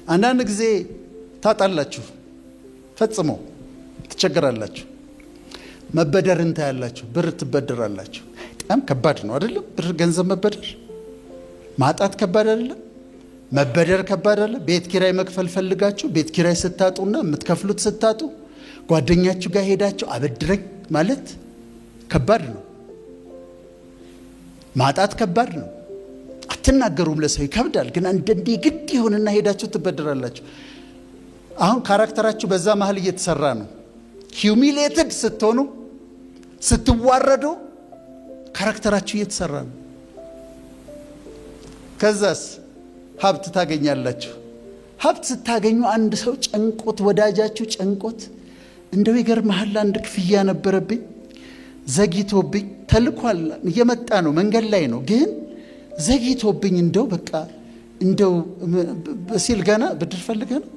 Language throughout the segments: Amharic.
አንዳንድ ጊዜ ታጣላችሁ፣ ፈጽሞ ትቸገራላችሁ። መበደርን ታያላችሁ፣ ብር ትበደራላችሁ። በጣም ከባድ ነው አይደለም? ብር ገንዘብ መበደር ማጣት ከባድ አይደለም? መበደር ከባድ አይደለም? ቤት ኪራይ መክፈል ፈልጋችሁ ቤት ኪራይ ስታጡና የምትከፍሉት ስታጡ ጓደኛችሁ ጋር ሄዳችሁ አበድረኝ ማለት ከባድ ነው። ማጣት ከባድ ነው። አትናገሩም፣ ለሰው ይከብዳል። ግን አንዳንዴ ግድ ይሆንና ሄዳችሁ ትበደራላችሁ። አሁን ካራክተራችሁ በዛ መሀል እየተሰራ ነው። ሂዩሚሌትድ ስትሆኑ ስትዋረዱ ካራክተራችሁ እየተሰራ ነው። ከዛስ ሀብት ታገኛላችሁ። ሀብት ስታገኙ አንድ ሰው ጨንቆት፣ ወዳጃችሁ ጨንቆት፣ እንደው ይገርምሃል አንድ ክፍያ ነበረብኝ ዘግይቶብኝ፣ ተልኳል እየመጣ ነው መንገድ ላይ ነው ግን ዘግይቶብኝ እንደው በቃ እንደው ሲል ገና ብድር ፈልገህ ነው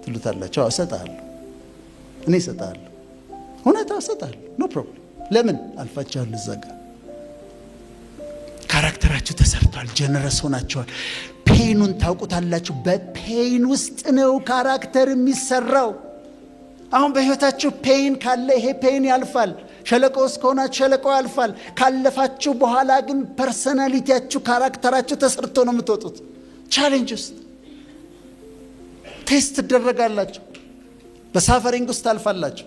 ትሉታላችሁ። እሰጥሃለሁ፣ እኔ እሰጥሃለሁ፣ እውነታ እሰጥሃለሁ፣ ኖ ፕሮብለም። ለምን አልፋችኋል? እዛ ጋር ካራክተራችሁ ተሰርቷል፣ ጀነረስ ሆናችኋል። ፔኑን ታውቁታላችሁ። በፔን ውስጥ ነው ካራክተር የሚሰራው። አሁን በህይወታችሁ ፔን ካለ ይሄ ፔን ያልፋል። ሸለቆ ውስጥ ከሆናችሁ ሸለቆ ያልፋል። ካለፋችሁ በኋላ ግን ፐርሰናሊቲያችሁ፣ ካራክተራችሁ ተሰርቶ ነው የምትወጡት። ቻሌንጅ ውስጥ ቴስት ትደረጋላችሁ። በሳፈሪንግ ውስጥ ታልፋላችሁ።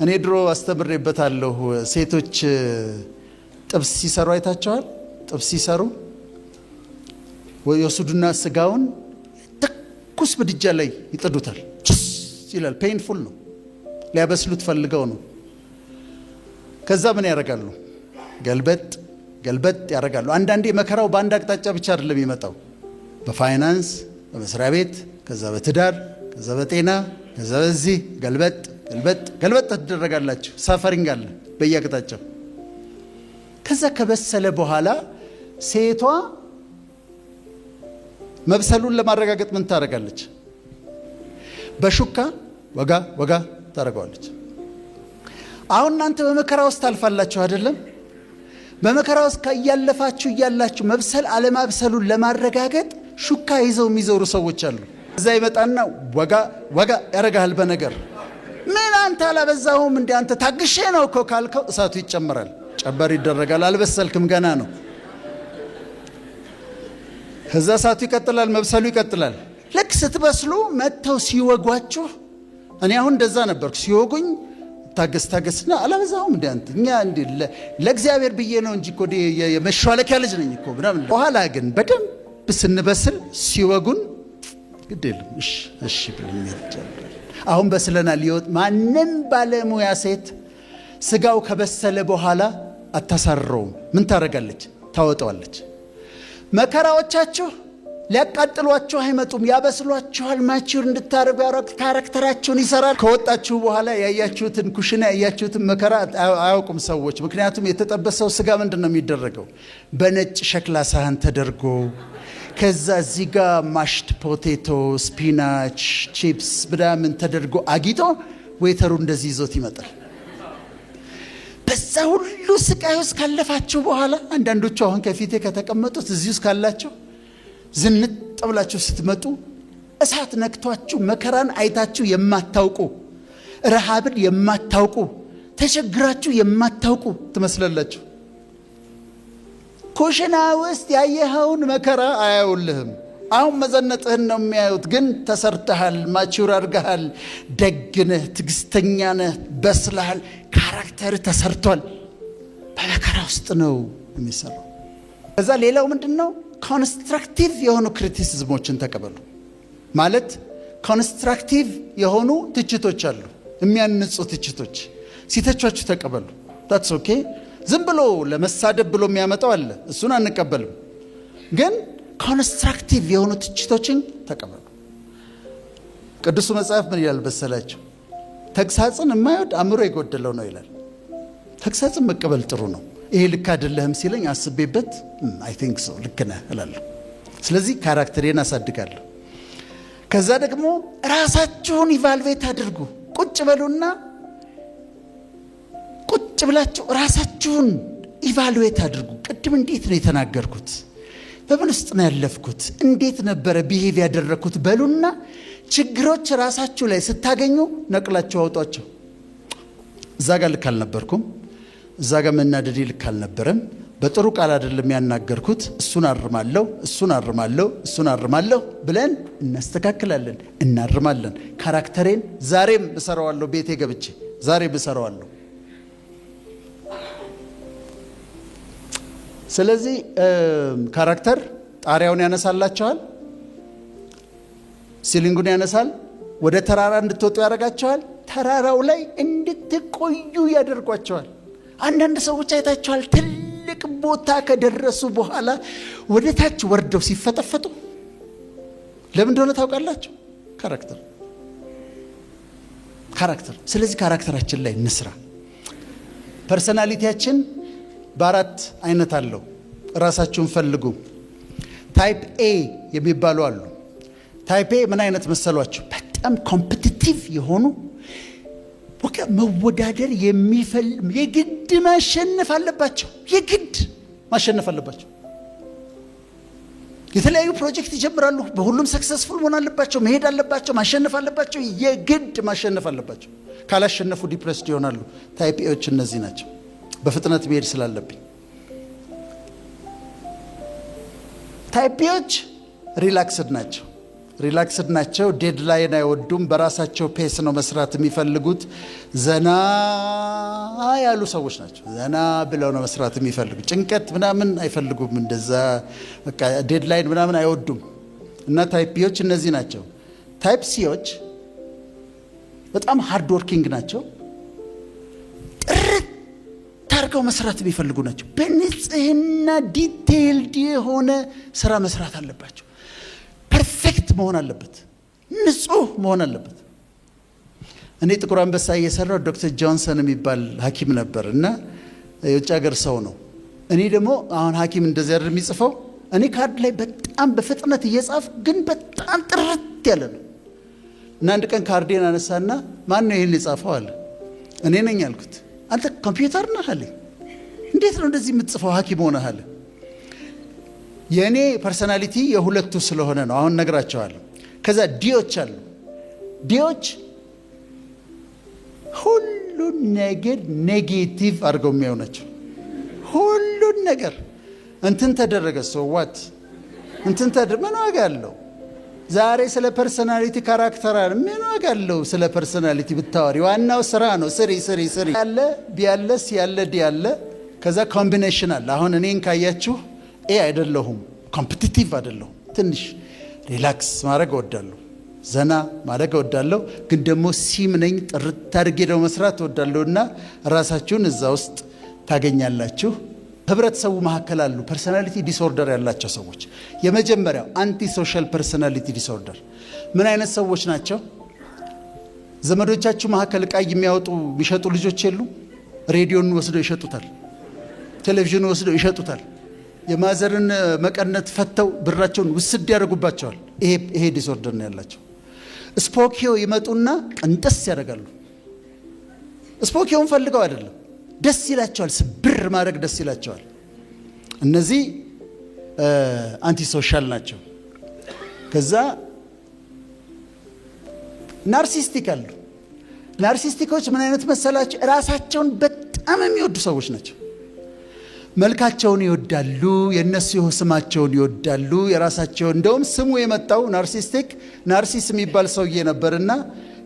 እኔ ድሮ አስተምሬበታለሁ። ሴቶች ጥብስ ሲሰሩ አይታቸዋል። ጥብስ ሲሰሩ ወይወስዱና ስጋውን ትኩስ ምድጃ ላይ ይጥዱታል። ችስ ይላል። ፔንፉል ነው። ሊያበስሉት ፈልገው ነው። ከዛ ምን ያደርጋሉ? ገልበጥ ገልበጥ ያደርጋሉ። አንዳንዴ መከራው በአንድ አቅጣጫ ብቻ አይደለም የሚመጣው። በፋይናንስ፣ በመስሪያ ቤት፣ ከዛ በትዳር፣ ከዛ በጤና፣ ከዛ በዚህ ገልበጥ ገልበጥ ገልበጥ ትደረጋላችሁ። ሳፈሪንግ አለ በየአቅጣጫው። ከዛ ከበሰለ በኋላ ሴቷ መብሰሉን ለማረጋገጥ ምን ታደርጋለች? በሹካ ወጋ ወጋ ታደርገዋለች። አሁን እናንተ በመከራ ውስጥ ታልፋላችሁ አይደለም? በመከራ ውስጥ እያለፋችሁ እያላችሁ መብሰል አለማብሰሉን ለማረጋገጥ ሹካ ይዘው የሚዞሩ ሰዎች አሉ። እዛ ይመጣና ወጋ ወጋ ያረጋል በነገር። ምን አንተ አላበዛሁም እንዴ? አንተ ታግሼ ነው እኮ ካልከው እሳቱ ይጨመራል፣ ጨበር ይደረጋል። አልበሰልክም ገና ነው። ከዛ እሳቱ ይቀጥላል፣ መብሰሉ ይቀጥላል። ልክ ስትበስሉ መጥተው ሲወጓችሁ፣ እኔ አሁን እንደዛ ነበርኩ። ሲወጉኝ ታገስና አላበዛሁም እንዴ አንተ እኛ እንዴ ለእግዚአብሔር ብዬ ነው እንጂ እኮ የመሿለኪያ ልጅ ነኝ እኮ ምናምን። በኋላ ግን በደንብ ስንበስል ሲወጉን ግድ የለም እሺ እሺ ብለን ይጀምራል። አሁን በስለናል። ሊወጥ ማንም ባለሙያ ሴት ስጋው ከበሰለ በኋላ አታሳረውም። ምን ታረጋለች? ታወጣዋለች። መከራዎቻችሁ ሊያቃጥሏችሁ አይመጡም፣ ያበስሏችኋል። ማቹር እንድታረጉ ካራክተራችሁን ይሰራል። ከወጣችሁ በኋላ ያያችሁትን ኩሽና ያያችሁትን መከራ አያውቁም ሰዎች። ምክንያቱም የተጠበሰው ስጋ ምንድን ነው የሚደረገው? በነጭ ሸክላ ሳህን ተደርጎ ከዛ እዚህ ጋር ማሽድ ፖቴቶ፣ ስፒናች፣ ቺፕስ ምናምን ተደርጎ አጊጦ ዌተሩ እንደዚህ ይዞት ይመጣል። በዛ ሁሉ ስቃይ ውስጥ ካለፋችሁ በኋላ አንዳንዶቹ አሁን ከፊቴ ከተቀመጡት እዚህ ውስጥ ካላችሁ ዝንጥ ብላችሁ ስትመጡ እሳት ነክቷችሁ መከራን አይታችሁ የማታውቁ፣ ረሃብን የማታውቁ፣ ተቸግራችሁ የማታውቁ ትመስላላችሁ። ኩሽና ውስጥ ያየኸውን መከራ አያውልህም። አሁን መዘነጥህን ነው የሚያዩት። ግን ተሰርተሃል፣ ማቹር አድርገሃል፣ ደግነህ፣ ትዕግስተኛ ነህ፣ በስለሃል፣ ካራክተር ተሰርቷል። በመከራ ውስጥ ነው የሚሰራው። ከዛ ሌላው ምንድን ነው? ኮንስትራክቲቭ የሆኑ ክሪቲሲዝሞችን ተቀበሉ። ማለት ኮንስትራክቲቭ የሆኑ ትችቶች አሉ፣ የሚያንጹ ትችቶች። ሲተቿችሁ ተቀበሉ። ታትስ ኦኬ። ዝም ብሎ ለመሳደብ ብሎ የሚያመጣው አለ፣ እሱን አንቀበልም። ግን ኮንስትራክቲቭ የሆኑ ትችቶችን ተቀበሉ። ቅዱሱ መጽሐፍ ምን ይላል መሰላችሁ? ተግሳጽን የማይወድ አእምሮ የጎደለው ነው ይላል። ተግሳጽን መቀበል ጥሩ ነው። ይሄ ልክ አይደለህም ሲለኝ አስቤበት አይ ቲንክ ሶ ልክ ነህ እላለሁ። ስለዚህ ካራክተሬን አሳድጋለሁ። ከዛ ደግሞ ራሳችሁን ኢቫልቬት አድርጉ። ቁጭ በሉና ቁጭ ብላችሁ ራሳችሁን ኢቫሉዌት አድርጉ። ቅድም እንዴት ነው የተናገርኩት? በምን ውስጥ ነው ያለፍኩት? እንዴት ነበረ ቢሄቭ ያደረኩት? በሉና ችግሮች ራሳችሁ ላይ ስታገኙ ነቅላችሁ አውጧቸው። እዛ ጋር ልክ አልነበርኩም፣ እዛ ጋር መናደዴ ልክ አልነበረም፣ በጥሩ ቃል አይደለም ያናገርኩት፣ እሱን አርማለሁ ብለን እናስተካክላለን፣ እናርማለን። ካራክተሬን ዛሬም እሰራዋለሁ፣ ቤቴ ገብቼ ዛሬም እሰራዋለሁ። ስለዚህ ካራክተር ጣሪያውን ያነሳላቸዋል፣ ሲሊንጉን ያነሳል፣ ወደ ተራራ እንድትወጡ ያደርጋቸዋል፣ ተራራው ላይ እንድትቆዩ ያደርጓቸዋል። አንዳንድ ሰዎች አይታቸዋል፣ ትልቅ ቦታ ከደረሱ በኋላ ወደ ታች ወርደው ሲፈጠፈጡ። ለምን እንደሆነ ታውቃላችሁ? ካራክተር። ስለዚህ ካራክተራችን ላይ እንስራ። ፐርሰናሊቲያችን በአራት አይነት አለው። ራሳችሁን ፈልጉ። ታይፕ ኤ የሚባሉ አሉ። ታይፕ ኤ ምን አይነት መሰሏችሁ? በጣም ኮምፒቲቲቭ የሆኑ መወዳደር የግድ ማሸነፍ አለባቸው። የተለያዩ ፕሮጀክት ይጀምራሉ። በሁሉም ሰክሰስፉል መሆን አለባቸው፣ መሄድ አለባቸው፣ ማሸነፍ አለባቸው፣ የግድ ማሸነፍ አለባቸው። ካላሸነፉ ዲፕሬስድ ይሆናሉ። ታይፕ ኤዎች እነዚህ ናቸው። በፍጥነት መሄድ ስላለብኝ ታይፕ ኤዎች ሪላክስድ ናቸው። ዴድላይን አይወዱም። በራሳቸው ፔስ ነው መስራት የሚፈልጉት። ዘና ያሉ ሰዎች ናቸው። ዘና ብለው ነው መስራት የሚፈልጉት። ጭንቀት ምናምን አይፈልጉም። እንደዛ በቃ ዴድላይን ምናምን አይወዱም። እና ታይፕ ቢዎች እነዚህ ናቸው። ታይፕ ሲዎች በጣም ሃርድ ወርኪንግ ናቸው። ጥርት ታርገው መስራት የሚፈልጉ ናቸው። በንጽህና ዲቴይልድ የሆነ ስራ መስራት አለባቸው። ፐርፌክት መሆን አለበት። ንጹህ መሆን አለበት። እኔ ጥቁር አንበሳ እየሰራው ዶክተር ጆንሰን የሚባል ሐኪም ነበር እና የውጭ ሀገር ሰው ነው። እኔ ደግሞ አሁን ሐኪም እንደዚህ አይደል የሚጽፈው። እኔ ካርድ ላይ በጣም በፍጥነት እየጻፍ ግን በጣም ጥርት ያለ ነው። እና አንድ ቀን ካርዴን አነሳና ማን ነው ይሄን የጻፈው አለ። እኔ ነኝ አልኩት። አንተ ኮምፒውተር ነህ አለኝ። እንዴት ነው እንደዚህ የምትጽፈው ሐኪም ሆነህ አለ። የእኔ ፐርሰናሊቲ የሁለቱ ስለሆነ ነው። አሁን ነግራቸዋለሁ። ከዛ ዲዎች አሉ። ዲዎች ሁሉን ነገር ኔጌቲቭ አድርገው የሚያዩ ናቸው። ሁሉን ነገር እንትን ተደረገ ሰዋት እንትን ተደረገ ምን ዋጋ አለው? ዛሬ ስለ ፐርሰናሊቲ ካራክተር ምን ዋጋ አለው? ስለ ፐርሰናሊቲ ብታወሪ ዋናው ስራ ነው። ስሪ ያለ ቢያለስ ያለ ዲ ያለ ከዛ ኮምቢኔሽን አለ። አሁን እኔን ካያችሁ ኤ አይደለሁም፣ ኮምፒቲቲቭ አይደለሁም። ትንሽ ሪላክስ ማድረግ እወዳለሁ፣ ዘና ማድረግ እወዳለሁ። ግን ደግሞ ሲም ነኝ። ጥርት አድርጌ ደግሞ መስራት እወዳለሁና ራሳችሁን እዛ ውስጥ ታገኛላችሁ። ህብረተሰቡ መካከል አሉ ፐርሰናሊቲ ዲስኦርደር ያላቸው ሰዎች። የመጀመሪያው አንቲ ሶሻል ፐርሰናሊቲ ዲስኦርደር። ምን አይነት ሰዎች ናቸው? ዘመዶቻችሁ መካከል ዕቃ የሚያወጡ የሚሸጡ ልጆች የሉ? ሬዲዮን ወስደው ይሸጡታል፣ ቴሌቪዥን ወስደው ይሸጡታል። የማዘርን መቀነት ፈተው ብራቸውን ውስድ ያደርጉባቸዋል። ይሄ ዲስኦርደር ነው ያላቸው። ስፖኪዮ ይመጡና ቀንጠስ ያደርጋሉ። ስፖኪዮን ፈልገው አይደለም፣ ደስ ይላቸዋል። ስብር ማድረግ ደስ ይላቸዋል። እነዚህ አንቲ ሶሻል ናቸው። ከዛ ናርሲስቲክ አሉ። ናርሲስቲኮች ምን አይነት መሰላቸው? ራሳቸውን በጣም የሚወዱ ሰዎች ናቸው። መልካቸውን ይወዳሉ፣ የነሱ ስማቸውን ይወዳሉ፣ የራሳቸውን። እንደውም ስሙ የመጣው ናርሲስቲክ ናርሲስ የሚባል ሰውዬ ነበርና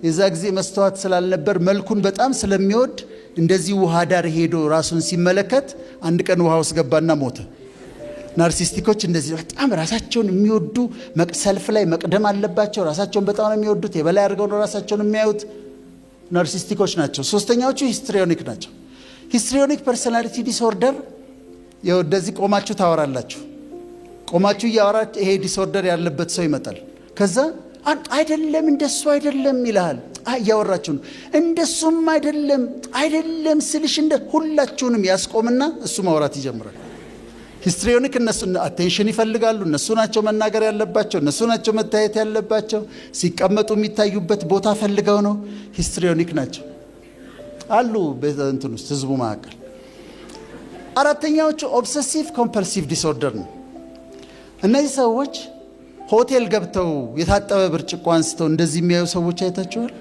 የዛ ጊዜ መስተዋት ስላልነበር መልኩን በጣም ስለሚወድ እንደዚህ ውሃ ዳር ሄዶ ራሱን ሲመለከት አንድ ቀን ውሃ ውስጥ ገባና ሞተ። ናርሲስቲኮች እንደዚህ በጣም ራሳቸውን የሚወዱ ሰልፍ ላይ መቅደም አለባቸው። ራሳቸውን በጣም ነው የሚወዱት። የበላይ አድርገው ነው ራሳቸውን የሚያዩት። ናርሲስቲኮች ናቸው። ሶስተኛዎቹ ሂስትሪዮኒክ ናቸው። ሂስትሪዮኒክ ፐርሰናሊቲ ዲስኦርደር እንደዚህ ቆማችሁ ታወራላችሁ። ቆማችሁ እያወራችሁ ይሄ ዲስኦርደር ያለበት ሰው ይመጣል። ከዛ አይደለም እንደሱ አይደለም ይልሃል። እያወራችሁ ነው። እንደሱም አይደለም ስልሽ እንደ ሁላችሁንም ያስቆምና እሱ ማውራት ይጀምራል። ሂስትሪዮኒክ እነሱ አቴንሽን ይፈልጋሉ። እነሱ ናቸው መናገር ያለባቸው፣ እነሱ ናቸው መታየት ያለባቸው። ሲቀመጡ የሚታዩበት ቦታ ፈልገው ነው። ሂስትሪዮኒክ ናቸው አሉ በእንትን ውስጥ ህዝቡ መካከል። አራተኛዎቹ ኦብሰሲቭ ኮምፐልሲቭ ዲስኦርደር ነው። እነዚህ ሰዎች ሆቴል ገብተው የታጠበ ብርጭቆ አንስተው እንደዚህ የሚያዩ ሰዎች አይታችኋል?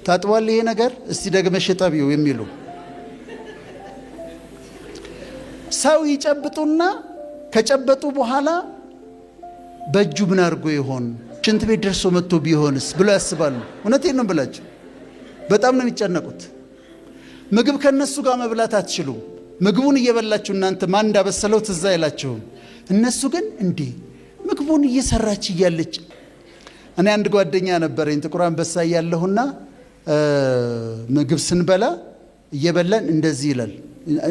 ታጥቧል ይሄ ነገር እስቲ ደግመሽ ጠቢው የሚሉ ሰው ይጨብጡና ከጨበጡ በኋላ በእጁ ምን አድርጎ ይሆን ሽንት ቤት ደርሶ መጥቶ ቢሆንስ ብሎ ያስባሉ። እውነቴን ነው ብላችሁ በጣም ነው የሚጨነቁት። ምግብ ከነሱ ጋር መብላት አትችሉም። ምግቡን እየበላችሁ እናንተ ማን እንዳበሰለው ትዝ አይላችሁም። እነሱ ግን እንዴ ምግቡን እየሰራች እያለች እኔ አንድ ጓደኛ ነበረኝ ጥቁር አንበሳ ያለሁና ምግብ ስንበላ እየበላን እንደዚህ ይላል።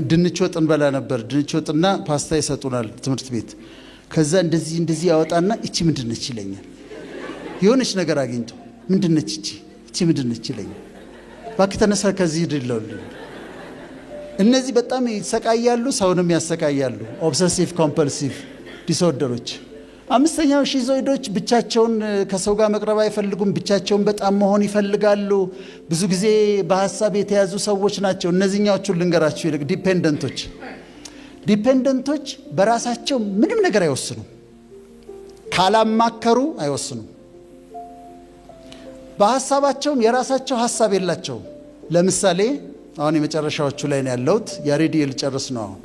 ድንች ወጥ እንበላ ነበር። ድንች ወጥና ፓስታ ይሰጡናል ትምህርት ቤት። ከዛ እንደዚህ ያወጣና እቺ ምንድነች ይለኛል። የሆነች ነገር አግኝቶ ምንድነች እቺ ምንድነች ይለኛል። ባክ ተነሳ ከዚህ ድልለው። እነዚህ በጣም ይሰቃያሉ፣ ሰውንም ያሰቃያሉ። ኦብሰሲቭ ኮምፐልሲቭ ዲስኦርደሮች። አምስተኛው ሺዞይዶች ብቻቸውን ከሰው ጋር መቅረብ አይፈልጉም። ብቻቸውን በጣም መሆን ይፈልጋሉ። ብዙ ጊዜ በሐሳብ የተያዙ ሰዎች ናቸው። እነዚህኛዎቹን ልንገራችሁ ይልቅ ዲፔንደንቶች በራሳቸው ምንም ነገር አይወስኑም። ካላማከሩ አይወስኑም። በሐሳባቸውም የራሳቸው ሐሳብ የላቸውም። ለምሳሌ አሁን የመጨረሻዎቹ ላይ ነው ያለሁት። ያሬድ ልጨርስ ነው አሁን።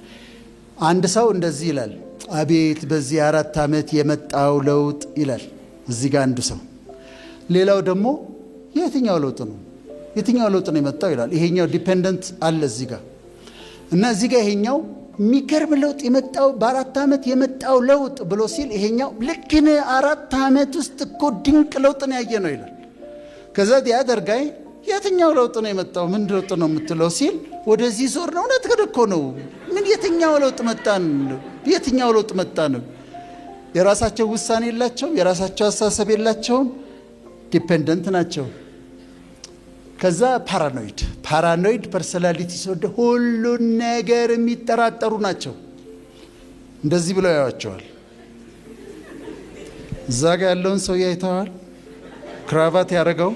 አንድ ሰው እንደዚህ ይላል፣ አቤት በዚህ 4 ዓመት የመጣው ለውጥ ይላል እዚህ ጋር አንዱ ሰው። ሌላው ደግሞ የትኛው ለውጥ ነው የመጣው ይላል። ይሄኛው ዲፔንደንት አለ እዚህ ጋር እና እዚህ ጋር ይሄኛው የሚገርም ለውጥ የመጣው በ4 ዓመት የመጣው ለውጥ ብሎ ሲል ይሄኛው ልክ ነው 4 ዓመት ውስጥ እኮ ድንቅ ለውጥ ነው ያየ ነው ይላል። ከዛ ያደርጋይ የትኛው ለውጥ ነው የመጣው ምን ለውጥ ነው የምትለው ሲል ወደዚህ ዞር ነው። እውነት እኮ ነው። ምን የትኛው ለውጥ መጣን? የራሳቸው ውሳኔ የላቸውም። የራሳቸው አስተሳሰብ የላቸውም። ዲፔንደንት ናቸው። ከዛ ፓራኖይድ ፐርሶናሊቲ ዲስኦርደር ሁሉን ነገር የሚጠራጠሩ ናቸው። እንደዚህ ብለው ያዩዋቸዋል። እዛ ጋር ያለውን ሰው ያይተዋል። ክራቫት ያደረገው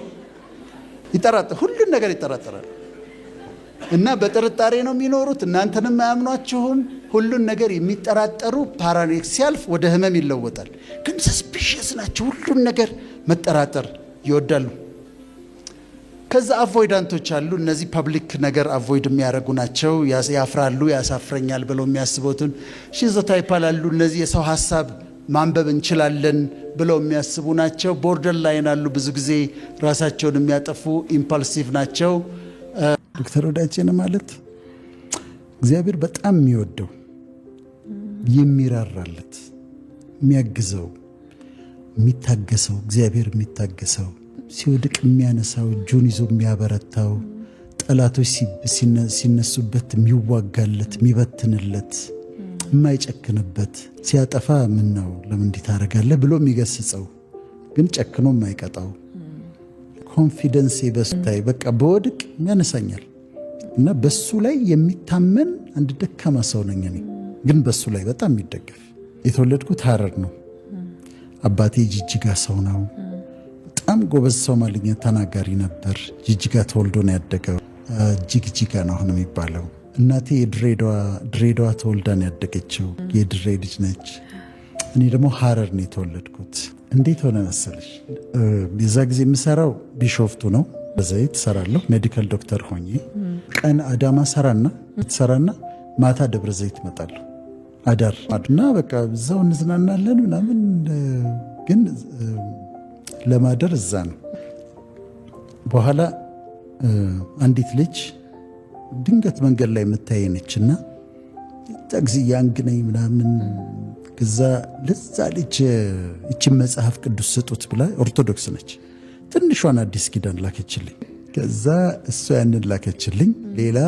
ሁሉን ነገር ይጠራጠራል እና በጥርጣሬ ነው የሚኖሩት። እናንተንም አያምኗችሁም። ሁሉን ነገር የሚጠራጠሩ ፓራኖይድ ሲያልፍ ወደ ህመም ይለወጣል። ግን ሰስፒሽየስ ናቸው። ሁሉን ነገር መጠራጠር ይወዳሉ። ከዛ አቮይዳንቶች አሉ። እነዚህ ፐብሊክ ነገር አቮይድ የሚያደርጉ ናቸው። ያፍራሉ። ያሳፍረኛል ብለው የሚያስቡትን ሺዞታይፕ አሉ። እነዚህ የሰው ሀሳብ ማንበብ እንችላለን ብለው የሚያስቡ ናቸው። ቦርደር ላይን አሉ። ብዙ ጊዜ ራሳቸውን የሚያጠፉ ኢምፐልሲቭ ናቸው። ዶክተር ወዳጄን ማለት እግዚአብሔር በጣም የሚወደው የሚራራለት የሚያግዘው የሚታገሰው እግዚአብሔር የሚታገሰው ሲወድቅ የሚያነሳው እጁን ይዞ የሚያበረታው ጠላቶች ሲነሱበት የሚዋጋለት የሚበትንለት የማይጨክንበት ሲያጠፋ ምን ነው ለምን እንዲህ ታደርጋለህ ብሎ የሚገስጸው ግን ጨክኖ የማይቀጣው ኮንፊደንስ በስታይ በቃ በወድቅ ያነሳኛል እና በሱ ላይ የሚታመን አንድ ደካማ ሰው ነኝ እኔ። ግን በሱ ላይ በጣም የሚደገፍ የተወለድኩት ሐረር ነው። አባቴ ጅጅጋ ሰው ነው። በጣም ጎበዝ ሶማሊኛ ተናጋሪ ነበር። ጅጅጋ ተወልዶ ነው ያደገው። ጅግጅጋ ነው አሁን የሚባለው። እናቴ ድሬዳዋ ተወልዳ ነው ያደገችው። የድሬ ልጅ ነች። እኔ ደግሞ ሐረር ነው የተወለድኩት። እንዴት ሆነ መሰለሽ? የዛ ጊዜ የምሰራው ቢሾፍቱ ነው። በዘይት ሰራለሁ ሜዲካል ዶክተር ሆኜ። ቀን አዳማ ሰራና ማታ ደብረ ዘይት እመጣለሁ አዳር እና በቃ እዛው እንዝናናለን ምናምን። ግን ለማደር እዛ ነው። በኋላ አንዲት ልጅ ድንገት መንገድ ላይ የምታየነችና ታክሲ ያንግነኝ ምናምን ከዛ ለዛ ልጅ እቺን መጽሐፍ ቅዱስ ስጡት ብላ ኦርቶዶክስ ነች። ትንሿን አዲስ ኪዳን ላከችልኝ። ከዛ እሷ ያንን ላከችልኝ። ሌላ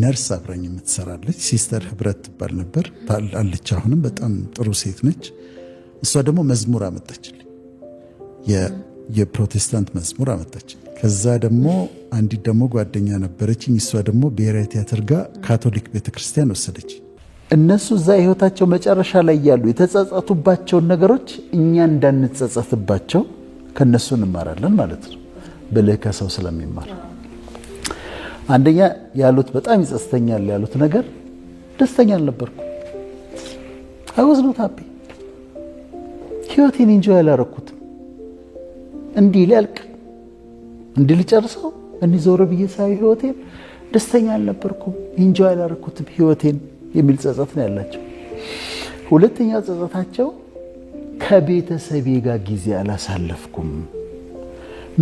ነርስ አብራኝ የምትሰራለች ሲስተር ህብረት ትባል ነበር አለች። አሁንም በጣም ጥሩ ሴት ነች። እሷ ደግሞ መዝሙር አመጣችልኝ፣ የፕሮቴስታንት መዝሙር አመጣች። ከዛ ደግሞ አንዲት ደግሞ ጓደኛ ነበረችኝ። እሷ ደግሞ ብሔራዊ ቲያትር ጋር ካቶሊክ ቤተክርስቲያን ወሰደች። እነሱ እዛ ህይወታቸው መጨረሻ ላይ ያሉ የተጸጸቱባቸውን ነገሮች እኛ እንዳንጸጸትባቸው ከነሱ እንማራለን ማለት ነው። ብልህ ከሰው ስለሚማር አንደኛ ያሉት በጣም ይጸጽተኛል ያሉት ነገር ደስተኛ አልነበርኩም። I was not happy ህይወቴን ኢንጆይ አላረኩትም። እንዲህ ሊያልቅ እንዲህ ልጨርሰው እንዲህ ዞር ብዬ ሳይ ህይወቴን ደስተኛ አልነበርኩም፣ ኢንጆይ አላረኩትም ህይወቴን የሚል ጸጸት ነው ያላቸው። ሁለተኛው ጸጸታቸው ከቤተሰቤ ጋር ጊዜ አላሳለፍኩም።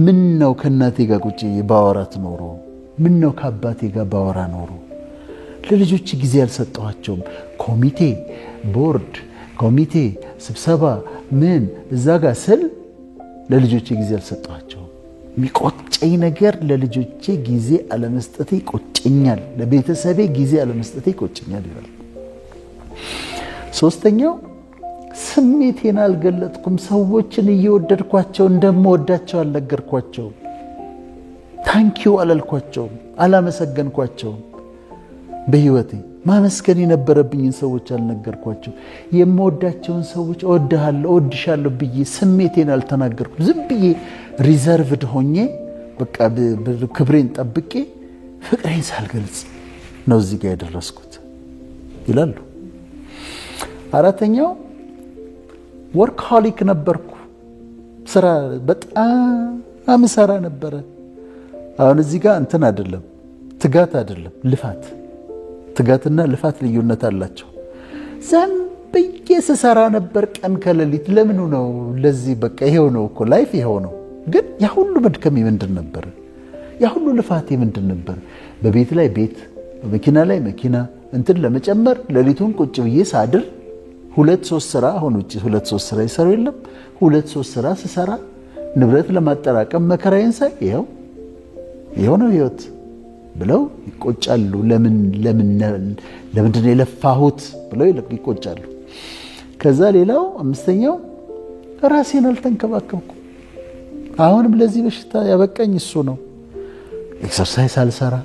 ምን ነው ከእናቴ ጋር ቁጭ ባወራት ኖሮ፣ ምን ነው ከአባቴ ጋር ባወራ ኖሮ። ለልጆች ጊዜ አልሰጠኋቸውም። ኮሚቴ፣ ቦርድ፣ ኮሚቴ፣ ስብሰባ ምን እዛ ጋር ስል ለልጆቼ ጊዜ አልሰጠኋቸውም። የሚቆጨኝ ነገር ለልጆቼ ጊዜ አለመስጠቴ ይቆጨኛል፣ ለቤተሰቤ ጊዜ አለመስጠቴ ይቆጨኛል ይላል። ሶስተኛው ስሜቴን አልገለጥኩም። ሰዎችን እየወደድኳቸው እንደምወዳቸው አልነገርኳቸውም። ታንኪው አላልኳቸውም፣ አላመሰገንኳቸውም። በህይወቴ ማመስገን የነበረብኝን ሰዎች አልነገርኳቸው። የምወዳቸውን ሰዎች እወድሃለሁ፣ እወድሻለሁ ብዬ ስሜቴን አልተናገርኩም። ዝም ብዬ ሪዘርቭድ ሆኜ በቃ ክብሬን ጠብቄ ፍቅሬን ሳልገልጽ ነው እዚህ ጋር የደረስኩት ይላሉ። አራተኛው ወርክሆሊክ ነበርኩ። ስራ በጣም ሰራ ነበረ። አሁን እዚህ ጋር እንትን አይደለም፣ ትጋት አይደለም፣ ልፋት። ትጋትና ልፋት ልዩነት አላቸው። ዝም ብዬ ስሰራ ነበር ቀን ከሌሊት። ለምኑ ነው ለዚህ? በቃ ይሄው ነው እኮ ላይፍ፣ ይሄው ነው። ግን ያ ሁሉ መድከሜ ምንድን ነበር? ያ ሁሉ ልፋቴ ምንድን ነበር? በቤት ላይ ቤት፣ በመኪና ላይ መኪና እንትን ለመጨመር ሌሊቱን ቁጭ ብዬ ሳድር 2-3 ስራ፣ አሁን ውጭ 2-3 ስራ ይሰሩ የለም 2-3 ስራ ስሰራ ንብረት ለማጠራቀም መከራዬን ሳይ ይሄው ነው ህይወት ብለው ይቆጫሉ። ለምንድን ነው የለፋሁት ብለው ይቆጫሉ። ከዛ ሌላው አምስተኛው ራሴን አልተንከባከብኩ። አሁንም ለዚህ በሽታ ያበቃኝ እሱ ነው። ኤክሰርሳይዝ አልሰራ፣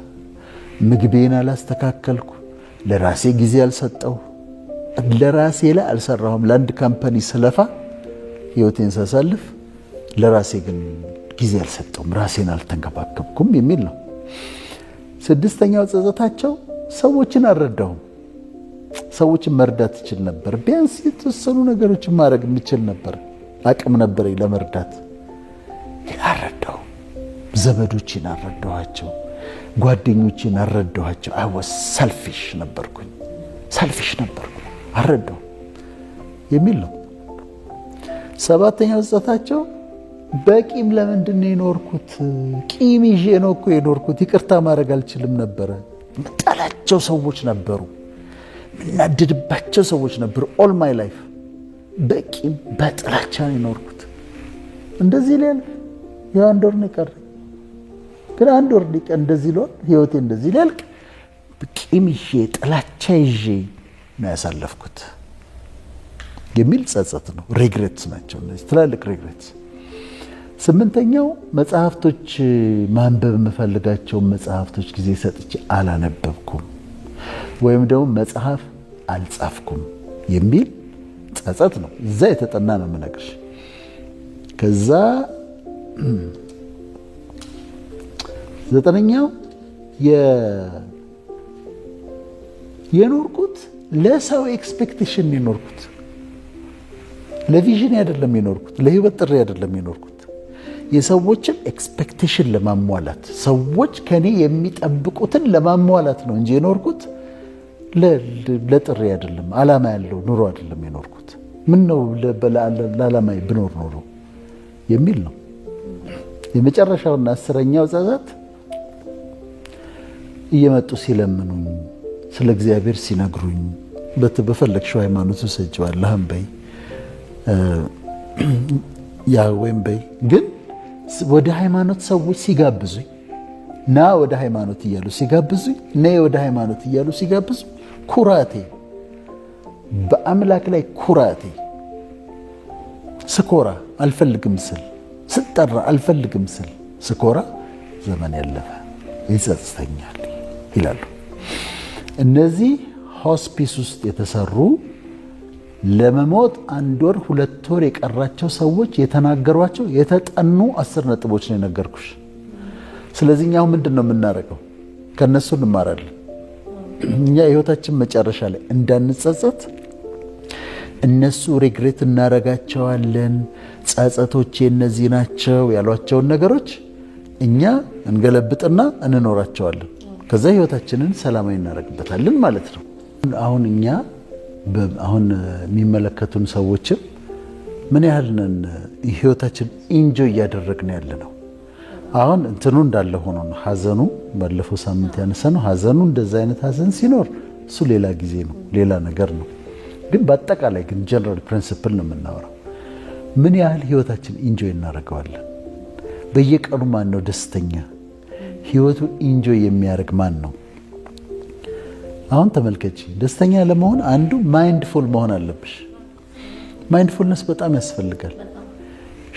ምግቤን አላስተካከልኩ፣ ለራሴ ጊዜ አልሰጠው፣ ለራሴ ላይ አልሰራሁም። ለአንድ ካምፓኒ ስለፋ ህይወቴን ሳሳልፍ ለራሴ ግን ጊዜ አልሰጠውም፣ ራሴን አልተንከባከብኩም የሚል ነው። ስድስተኛው ጸጸታቸው ሰዎችን አልረዳሁም። ሰዎችን መርዳት እችል ነበር። ቢያንስ የተወሰኑ ነገሮችን ማድረግ የምችል ነበር፣ አቅም ነበረኝ ለመርዳት፣ ግን አልረዳሁም። ዘመዶችን አልረዳኋቸው፣ ጓደኞችን አልረዳኋቸው። አይወስ ሰልፊሽ ነበርኩኝ፣ አልረዳሁም የሚል ነው። ሰባተኛው ጸጸታቸው በቂም ለምንድን ነው የኖርኩት? ቂም ይዤ ነው እኮ የኖርኩት። ይቅርታ ማድረግ አልችልም ነበረ። ምጠላቸው ሰዎች ነበሩ፣ ምናድድባቸው ሰዎች ነበሩ። ኦል ማይ ላይፍ በቂም በጥላቻ ነው የኖርኩት። እንደዚህ ሊያልፍ የአንድ ወር ነው የቀረኝ፣ ግን አንድ ወር ሊቀር እንደዚህ ሊሆን ህይወቴ እንደዚህ ሊያልቅ ቂም ይዤ ጥላቻ ይዤ ነው ያሳለፍኩት የሚል ጸጸት ነው። ሬግሬትስ ናቸው እነዚህ ትላልቅ ሬግሬትስ። ስምንተኛው መጽሐፍቶች ማንበብ የምፈልጋቸውን መጽሐፍቶች ጊዜ ሰጥቼ አላነበብኩም ወይም ደግሞ መጽሐፍ አልጻፍኩም የሚል ጸጸት ነው። እዛ የተጠና ነው የምነግርሽ። ከዛ ዘጠነኛው የኖርኩት ለሰው ኤክስፔክቴሽን የኖርኩት፣ ለቪዥን አይደለም የኖርኩት፣ ለህይወት ጥሪ አይደለም የኖርኩት። የሰዎችን ኤክስፔክቴሽን ለማሟላት ሰዎች ከኔ የሚጠብቁትን ለማሟላት ነው እንጂ የኖርኩት ለጥሪ አይደለም፣ ዓላማ ያለው ኑሮ አይደለም የኖርኩት። ምን ነው ለዓላማ ብኖር ኖሮ የሚል ነው። የመጨረሻውና አስረኛው ጸጸት እየመጡ ሲለምኑኝ፣ ስለ እግዚአብሔር ሲነግሩኝ፣ በፈለግሽው ሃይማኖት ውሰጂው አላህም በይ ያዌም በይ፣ ግን ወደ ሃይማኖት ሰዎች ሲጋብዙኝ፣ ና ወደ ሃይማኖት እያሉ ሲጋብዙኝ፣ ነይ ወደ ሃይማኖት እያሉ ሲጋብዙኝ፣ ኩራቴ በአምላክ ላይ ኩራቴ፣ ስኮራ አልፈልግም ስል፣ ስጠራ አልፈልግም ስል ስኮራ ዘመን ያለፈ ይጸጽተኛል ይላሉ። እነዚህ ሆስፒስ ውስጥ የተሰሩ ለመሞት 1 ወር 2 ወር የቀራቸው ሰዎች የተናገሯቸው የተጠኑ 10 ነጥቦች ነው የነገርኩሽ። ስለዚህ እኛው ምንድን ነው የምናደርገው? ከነሱ እንማራለን። እኛ የህይወታችን መጨረሻ ላይ እንዳንጸጸት እነሱ ሪግሬት እናረጋቸዋለን። ጸጸቶቼ እነዚህ ናቸው ያሏቸውን ነገሮች እኛ እንገለብጥና እንኖራቸዋለን። ከዛ ህይወታችንን ሰላማዊ እናደርግበታለን ማለት ነው። አሁን እኛ አሁን የሚመለከቱን ሰዎችም ምን ያህል ነን ህይወታችን ኢንጆይ እያደረግን ያለ ነው? አሁን እንትኑ እንዳለ ሆኖ ነው ሐዘኑ ባለፈው ሳምንት ያነሳነው ሐዘኑ እንደዛ አይነት ሐዘን ሲኖር እሱ ሌላ ጊዜ ነው፣ ሌላ ነገር ነው። ግን በአጠቃላይ ግን ጀነራል ፕሪንሲፕል ነው የምናወራው። ምን ያህል ህይወታችን ኢንጆይ እናደርገዋለን? በየቀኑ ማን ነው ደስተኛ? ህይወቱን ኢንጆይ የሚያደርግ ማን ነው? አሁን ተመልከቺ፣ ደስተኛ ለመሆን አንዱ ማይንድፉል መሆን አለብሽ። ማይንድፉልነስ በጣም ያስፈልጋል።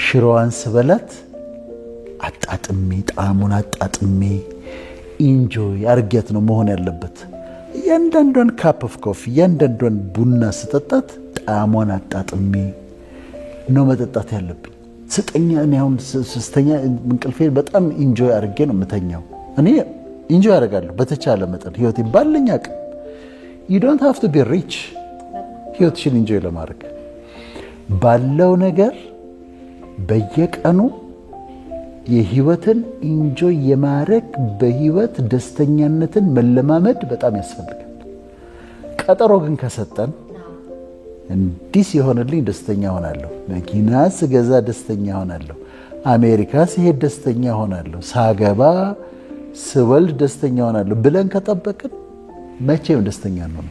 ሽሮዋን ስበላት አጣጥሜ ጣዕሙን አጣጥሜ ኢንጆይ አርጊያት ነው መሆን ያለበት። እያንዳንዷን ካፕ ኦፍ ኮፊ እያንዳንዷን ቡና ስጠጣት ጣዕሟን አጣጥሜ ነው መጠጣት ያለብኝ። ስጠኛ እኔ አሁን ስተኛ እንቅልፌን በጣም ኢንጆይ አርጌ ነው የምተኛው። እኔ ኢንጆይ አደርጋለሁ በተቻለ መጠን ህይወቴ ባለኝ አቅም። you don't have to be rich ህይወትሽን ኢንጆይ ለማድረግ ባለው ነገር በየቀኑ የህይወትን ኢንጆይ የማድረግ በህይወት ደስተኛነትን መለማመድ በጣም ያስፈልጋል። ቀጠሮ ግን ከሰጠን እንዲህ ሲሆንልኝ ደስተኛ ሆናለሁ፣ መኪና ስገዛ ደስተኛ ሆናለሁ፣ አሜሪካ ሲሄድ ደስተኛ ሆናለሁ፣ ሳገባ ስወልድ ደስተኛ ሆናለሁ ብለን ከጠበቅን መቼም ደስተኛ ነው።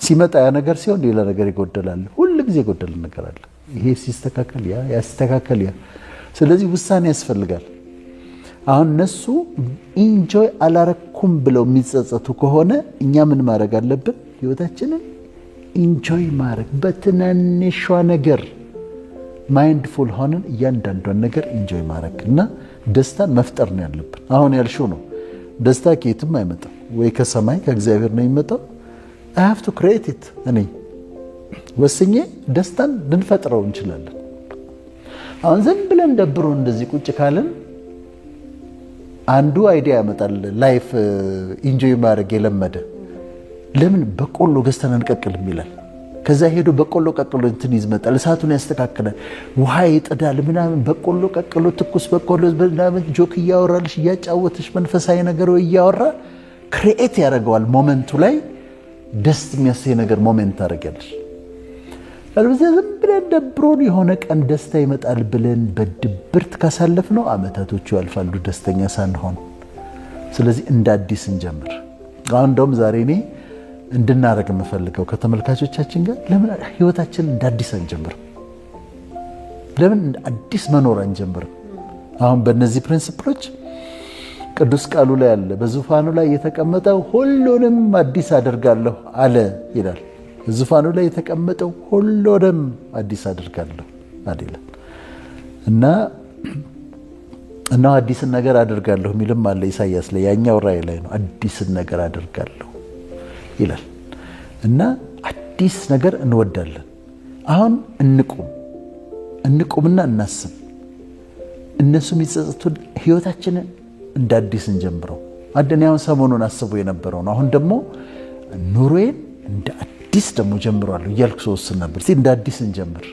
ሲመጣ ያ ነገር ሲሆን ሌላ ነገር ይጎደላል። ሁሉ ጊዜ ይጎደል ነገር አለ። ይሄ ሲስተካከል ያ ያስተካከል ያ። ስለዚህ ውሳኔ ያስፈልጋል። አሁን እነሱ ኢንጆይ አላረኩም ብለው የሚጸጸቱ ከሆነ እኛ ምን ማድረግ አለብን? ህይወታችንን ኢንጆይ ማድረግ በትናንሿ ነገር ማይንድፉል ሆነን እያንዳንዷን ነገር ኢንጆይ ማድረግ እና ደስታን መፍጠር ነው ያለብን። አሁን ያልሽው ነው። ደስታ ከየትም አይመጣም፣ ወይ ከሰማይ ከእግዚአብሔር ነው የሚመጣው። I have to create it። እኔ ወስኜ ደስታን ልንፈጥረው እንችላለን። አሁን ዝም ብለን ደብሮ እንደዚህ ቁጭ ካለን አንዱ አይዲያ ያመጣል። ላይፍ ኢንጆይ ማድረግ የለመደ ለምን በቆሎ ገዝተን አንቀቅልም ይላል። ከዛ ሄዶ በቆሎ ቀቅሎ እንትን ይዝመጣል፣ እሳቱን ያስተካክላል፣ ውሃ ይጥዳል ምናምን። በቆሎ ቀቅሎ ትኩስ በቆሎ ምናምን ጆክ እያወራልሽ እያጫወተሽ መንፈሳዊ ነገር እያወራ ክሬኤት ያደርገዋል። ሞመንቱ ላይ ደስ የሚያሰኝ ነገር ሞመንት ታደርጊያለሽ። አልበለዚያ ዝም ብለን ደብሮን የሆነ ቀን ደስታ ይመጣል ብለን በድብርት ካሳለፍነው አመታቶቹ ያልፋሉ ደስተኛ ሳንሆን። ስለዚህ እንደ አዲስ እንጀምር። አሁን እንደውም ዛሬ እኔ እንድናረግ የምፈልገው ከተመልካቾቻችን ጋር ለምን ህይወታችንን እንደ አዲስ አንጀምርም? ለምን እንደ አዲስ መኖር አንጀምርም? አሁን በእነዚህ ፕሪንሲፕሎች ቅዱስ ቃሉ ላይ አለ። በዙፋኑ ላይ የተቀመጠው ሁሉንም አዲስ አደርጋለሁ አለ ይላል። በዙፋኑ ላይ የተቀመጠው ሁሉንም አዲስ አደርጋለሁ አይደል? እና አዲስን ነገር አደርጋለሁ የሚልም አለ ኢሳይያስ ላይ። ያኛው ራእይ ላይ ነው አዲስን ነገር አደርጋለሁ ይላል። እና አዲስ ነገር እንወዳለን። አሁን እንቁምና እናስብ። እነሱ የሚጸጽቱን ህይወታችንን እንደ አዲስ እንጀምረው። አደን ያውን ሰሞኑን አስቦ የነበረው ነው። አሁን ደግሞ ኑሮዬን እንደ አዲስ ደግሞ ጀምሯለሁ እያልኩ ሰውስን ነበር። እንደ አዲስ እንጀምር።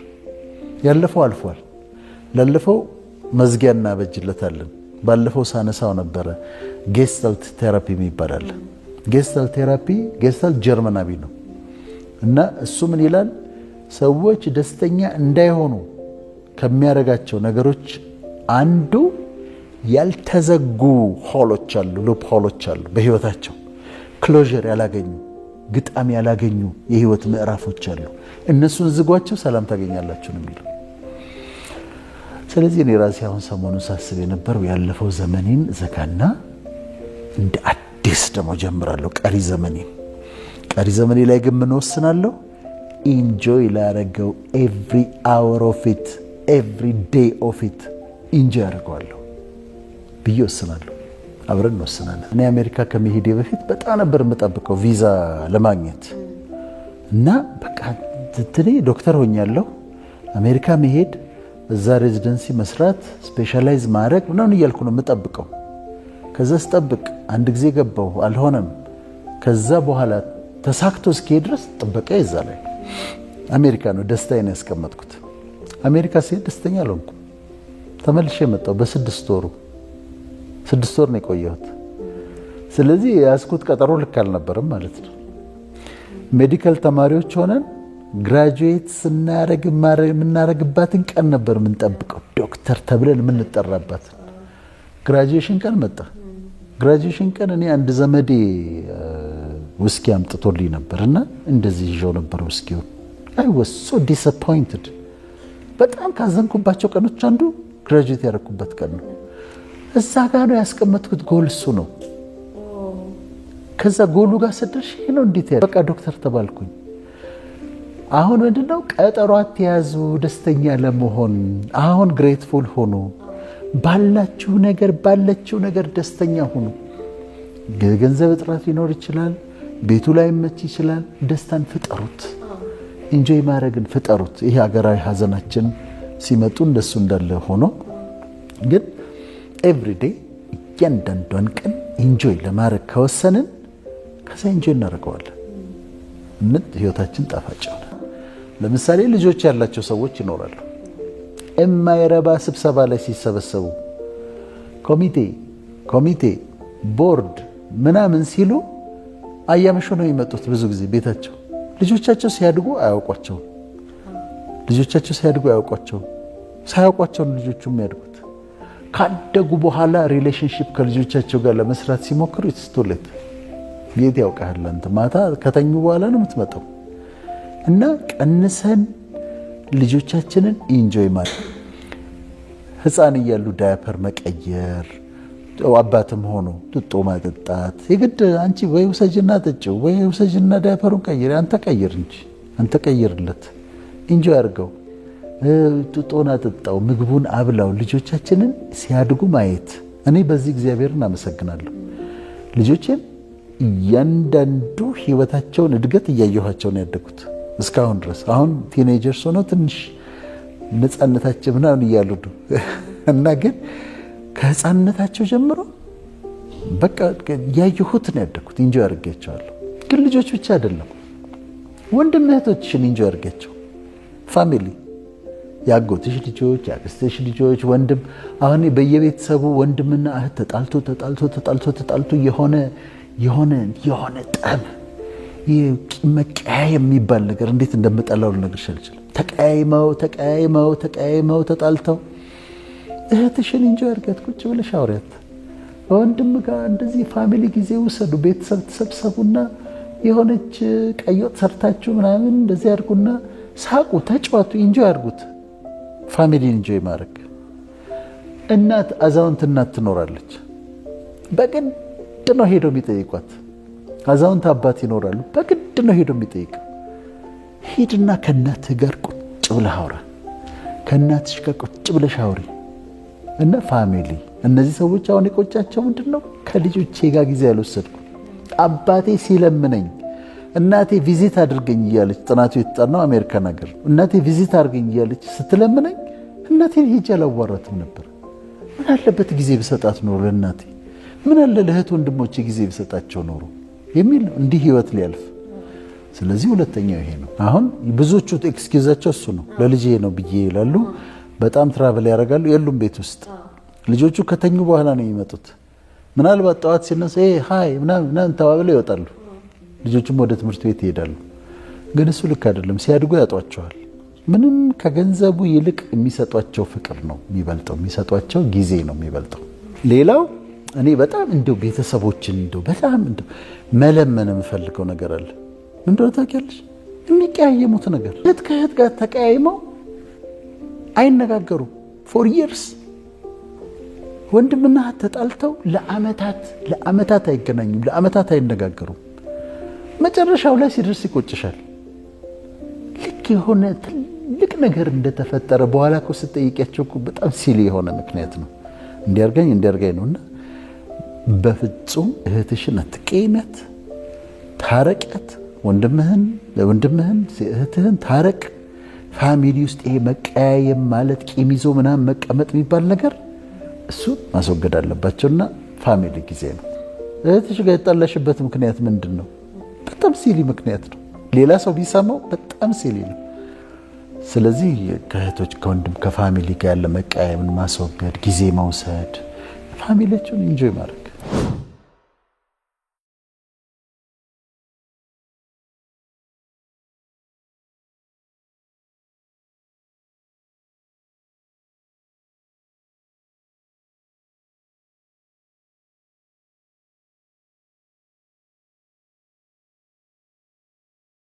ያለፈው አልፏል። ላለፈው መዝጊያ እናበጅለታለን። ባለፈው ሳነሳው ነበረ ጌስታልት ቴራፒ ይባላል። ጌስታልት ቴራፒ ጌስታልት ጀርመናዊ ነው እና እሱ ምን ይላል? ሰዎች ደስተኛ እንዳይሆኑ ከሚያደርጋቸው ነገሮች አንዱ ያልተዘጉ ሆሎች አሉ፣ ሉፕ ሆሎች አሉ በህይወታቸው ክሎዥር ያላገኙ ግጣም ያላገኙ የህይወት ምዕራፎች አሉ። እነሱን ዝጓቸው፣ ሰላም ታገኛላችሁ ነው የሚለው። ስለዚህ እኔ ራሴ አሁን ሰሞኑን ሳስብ የነበረው ያለፈው ዘመኔን ዘጋና እንደ አዲስ ደግሞ ጀምራለሁ ቀሪ ዘመኔ ላይ ግን ምን ወስናለሁ? ኢንጆይ ላረገው ኤቭሪ አወር ኦፍ ኢት ኤቭሪ ዴይ ኦፍ ኢት ኢንጆይ አደርገዋለሁ ብዬ ወስናለሁ። አብረን እንወስናለን። እኔ አሜሪካ ከመሄዴ በፊት በጣም ነበር የምጠብቀው ቪዛ ለማግኘት እና በቃ ትኔ ዶክተር ሆኛለሁ። አሜሪካ መሄድ፣ እዛ ሬዚደንሲ መስራት፣ ስፔሻላይዝ ማድረግ ምናምን እያልኩ ነው የምጠብቀው። ከዛ ስጠብቅ አንድ ጊዜ ገባሁ፣ አልሆነም። ከዛ በኋላ ተሳክቶ እስኪሄድ ድረስ ጥበቃ ይዛ ላይ አሜሪካ ነው ደስታዬን ያስቀመጥኩት። አሜሪካ ሲሄድ ደስተኛ አልሆንኩም። ተመልሼ መጣሁ። በ6 ወሩ 6 ወር ነው የቆየሁት። ስለዚህ የያዝኩት ቀጠሮ ልክ አልነበረም ማለት ነው። ሜዲካል ተማሪዎች ሆነን ግራጁዌት የምናረግባትን ቀን ነበር የምንጠብቀው፣ ዶክተር ተብለን የምንጠራባት ግራጁዌሽን ቀን መጣ። ግራጁዌሽን ቀን እኔ አንድ ዘመዴ ውስኪ አምጥቶልኝ ነበርና እንደዚህ ይዤው ነበር ውስኪውን። አይ ዋስ ሶ ዲስአፖይንትድ። በጣም ካዘንኩባቸው ቀኖች አንዱ ግራጁዌት ያደረኩበት ቀን ነው። እዛ ጋር ነው ያስቀመጥኩት ጎል እሱ ነው። ከዛ ጎሉ ጋር ስደርሽ ይሄ ነው እንዴት በቃ ዶክተር ተባልኩኝ። አሁን ምንድነው ቀጠሮ አትያዙ ደስተኛ ለመሆን። አሁን ግሬትፉል ሆኑ። ባላችሁ ነገር ደስተኛ ሁኑ። ገንዘብ እጥረት ሊኖር ይችላል፣ ቤቱ ላይ መች ይችላል። ደስታን ፍጠሩት፣ ኢንጆይ ማድረግን ፍጠሩት። ይሄ ሀገራዊ ሀዘናችን ሲመጡ እንደሱ እንዳለ ሆኖ ግን ኤቭሪዴይ እያንዳንዷን ቀን ኢንጆይ ለማድረግ ከወሰንን ከዛ ኢንጆይ እናደርገዋለን። ህይወታችን ጣፋጭ ይሆናል። ለምሳሌ ልጆች ያላቸው ሰዎች ይኖራሉ። የማይረባ ስብሰባ ላይ ሲሰበሰቡ ኮሚቴ ቦርድ ምናምን ሲሉ አያመሹ ነው የሚመጡት። ብዙ ጊዜ ቤታቸው ልጆቻቸው ሲያድጉ አያውቋቸውም። ሳያውቋቸው ልጆቹ የሚያድጉት ካደጉ በኋላ ሪሌሽንሺፕ ከልጆቻቸው ጋር ለመስራት ሲሞክሩ ይትስቶለት ቤት ያውቃል። አንተ ማታ ከተኙ በኋላ ነው የምትመጣው። እና ቀንሰን ልጆቻችንን ኢንጆይ ማድረግ፣ ህፃን እያሉ ዳያፐር መቀየር፣ አባትም ሆኖ ጥጦ ማጠጣት የግድ አንቺ ወይ ውሰጅና ጠጪው ወይ ውሰጅና ዳያፐሩን ቀይር፣ አንተ ቀይር እንጂ አንተ ቀይርለት፣ ኢንጆይ አድርገው፣ ጥጦና ጠጣው፣ ምግቡን አብላው። ልጆቻችንን ሲያድጉ ማየት እኔ በዚህ እግዚአብሔርን አመሰግናለሁ። ልጆቼን እያንዳንዱ ህይወታቸውን እድገት እያየኋቸው ነው ያደጉት እስካሁን ድረስ። አሁን ቲኔጀርስ ሆነው ትንሽ ነፃነታቸው ምናምን እያሉ ነው እና ግን ከህፃንነታቸው ጀምሮ በቃ ያየሁት ነው ያደጉት። ኢንጆይ አድርጌያቸዋለሁ። ግን ልጆች ብቻ አይደለም፣ ወንድም እህቶችሽን ኢንጆይ አድርጌያቸው። ፋሚሊ፣ ያጎትሽ ልጆች፣ ያክስትሽ ልጆች፣ ወንድም አሁን በየቤተሰቡ ወንድምና እህት ተጣልቶ የሆነ ጠብ መቀያየም የሚባል ነገር እንዴት እንደምጠላው ልነግርሽ አልችልም። ተቀያይመው ተጣልተው እህትሽን ኢንጆይ አድርጊያት፣ ቁጭ ብለሽ አውሪያት። ወንድም ጋር እንደዚህ ፋሚሊ ጊዜ ውሰዱ። ቤተሰብ ተሰብሰቡና የሆነች ቀይ ወጥ ሰርታችሁ ምናምን እንደዚህ አድርጉና ሳቁ፣ ተጫወቱ፣ ኢንጆይ አድርጉት። ፋሚሊን ኢንጆይ ማድረግ። አዛውንት እናት ትኖራለች፣ በግድ ነው ሄደው የሚጠይቋት። አዛውንት አባት ይኖራሉ፣ በግድ ነው ሄደው የሚጠይቅ። ሂድና ከእናትህ ጋር ቁጭ ብለህ አውራ፣ ከእናትሽ ጋር ቁጭ ብለሽ አውሪ። እና ፋሚሊ፣ እነዚህ ሰዎች አሁን የቆጫቸው ምንድነው? ከልጆቼ ጋር ጊዜ ያልወሰድኩ። አባቴ ሲለምነኝ እናቴ ቪዚት አድርገኝ እያለች፣ ጥናቱ የተጠናው አሜሪካን ሀገር፣ እናቴ ቪዚት አድርገኝ እያለች ስትለምነኝ እናቴን ሄጄ አላዋራትም ነበር። ምን አለበት ጊዜ ብሰጣት ኖሮ ለእናቴ፣ ምን አለ ለእህት ወንድሞቼ ጊዜ ብሰጣቸው ኖሮ የሚል እንዲህ ህይወት ሊያልፍ። ስለዚህ ሁለተኛው ይሄ ነው። አሁን ብዙዎቹ ኤክስኪውዛቸው እሱ ነው። ለልጄ ነው ብዬ ይላሉ። በጣም ትራቨል ያደርጋሉ፣ የሉም ቤት ውስጥ። ልጆቹ ከተኙ በኋላ ነው የሚመጡት። ምናልባት ጠዋት ሲነሳ ሃይ ምናምን ተባብለው ይወጣሉ። ልጆቹም ወደ ትምህርት ቤት ይሄዳሉ። ግን እሱ ልክ አይደለም። ሲያድጉ ያጧቸዋል። ምንም ከገንዘቡ ይልቅ የሚሰጧቸው ፍቅር ነው የሚበልጠው፣ የሚሰጧቸው ጊዜ ነው የሚበልጠው። ሌላው እኔ በጣም እንደው ቤተሰቦችን በጣም መለመን የምፈልገው ነገር አለ። ምን እንደሆነ ታውቂያለሽ? የሚቀያየሙት ነገር፣ እህት ከእህት ጋር ተቀያይመው አይነጋገሩም ፎር ይርስ። ወንድምና እህት ተጣልተው ለአመታት አይገናኙም፣ ለአመታት አይነጋገሩም። መጨረሻው ላይ ሲደርስ ይቆጭሻል። ልክ የሆነ ትልቅ ነገር እንደተፈጠረ በኋላ እኮ ስትጠይቂያቸው በጣም ሲሊ የሆነ ምክንያት ነው። እንዲያርገኝ ነውና በፍጹም እህትሽን አትቀይሚያት፣ ታረቂያት። ወንድምህን እህትህን ታረቅ። ፋሚሊ ውስጥ ይሄ መቀያየም ማለት ቂም ይዞ ምናምን መቀመጥ የሚባል ነገር እሱ ማስወገድ አለባቸውና ፋሚሊ ጊዜ ነው። እህትሽ ጋር የጣላሽበት ምክንያት ምንድን ነው? በጣም ሲሊ ምክንያት ነው። ሌላ ሰው ቢሰማው በጣም ሲሊ ነው። ስለዚህ ከእህቶች ከወንድም ከፋሚሊ ጋር ያለ መቃየምን ማስወገድ፣ ጊዜ መውሰድ፣ ፋሚሊያችሁን ኢንጆይ ማድረግ